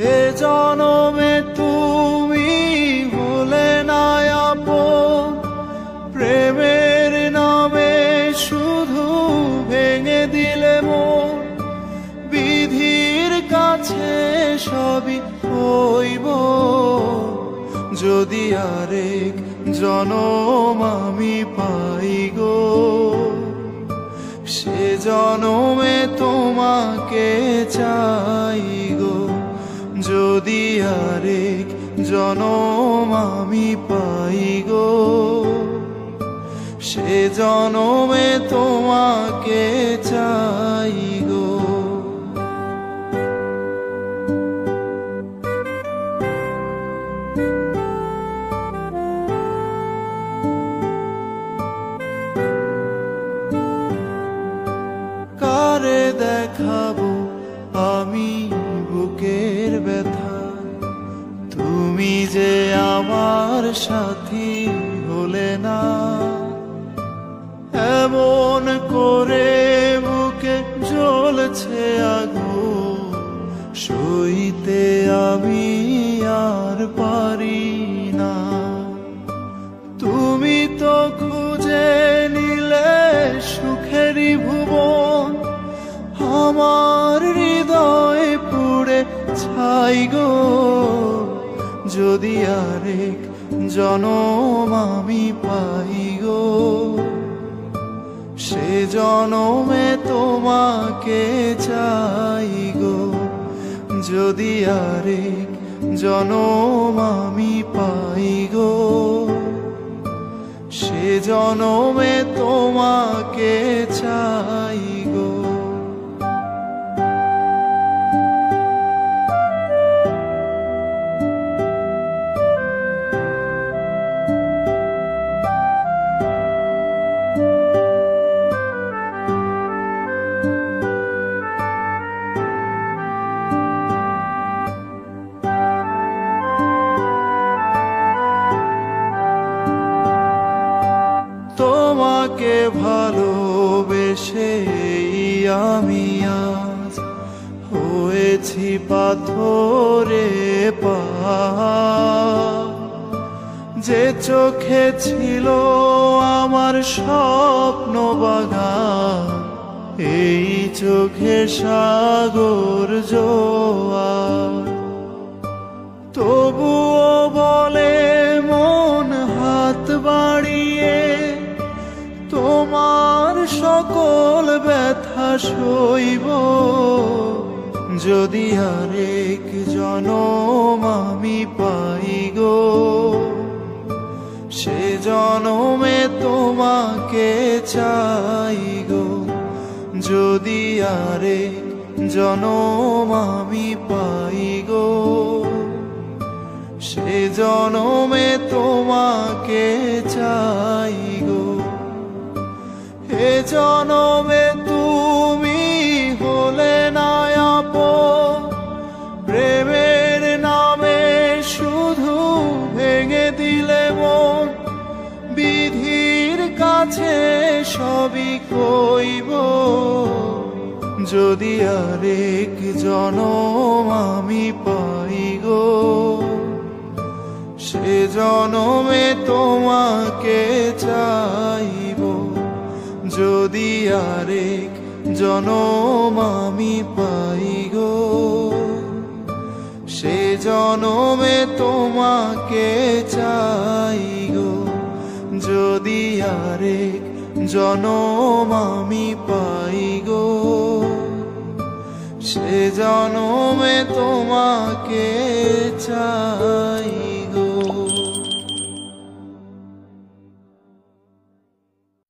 এ জনমে তুমি হলে না আপন, প্রেমের নামে শুধু ভেঙে দিলে মন। বিধির কাছে সবই হইব, যদি আরেক জনম আমি পাই গো। সে জনমে তোমাকে চাই গো, যদি আরেক জনম আমি পাই গো। সে জনমে তোমাকে চাই গো। কারে দেখাবো আমি বুকের ব্যথা, তুমি যে আমার সাথী হলে না। এমন করে বুকে জ্বলছে আগুন, সইতে আমি আর পারি না। তুমি তো খুঁজে নিলে সুখেরই ভুবন, আমার হৃদয় পুড়ে ছাই গো। যদি আরেক জনম আমি পাই গো, সে জনমে তোমাকে চাই গো। যদি আরেক জনম আমি পাই গো, সে জনমে তোমাকে চাই গো। তোমাকে ভালোবেসে আমি আজ হয়েছি পাথরে পাহাড়। যে চোখে ছিল আমার স্বপ্ন বাগান, এই চোখে সাগর জোয়ার। তবুও বলে মন হাত বাড়িয়ে, তোমার সকল ব্যথা সইব। যদি আরেক জনম আমি পাই গো, সে জনমে তোমাকে চাই গো। যদি আরেক জনম আমি পাই গো, সে জনমে তোমাকে চাই গো। এ জনমে তুমি হলে না আপন, প্রেমের নামে শুধু ভেঙে দিলে মন। বিধির কাছে সবই কইব, যদি আরেক জনম আমি পাই গো। সে জনমে তোমাকে চাইব, যদি আরেক জনম আমি পাই গো। সে জনমে তোমাকে চাই গো, যদি আরেক জনম আমি পাই গো। সে জনমে তোমাকে চাই।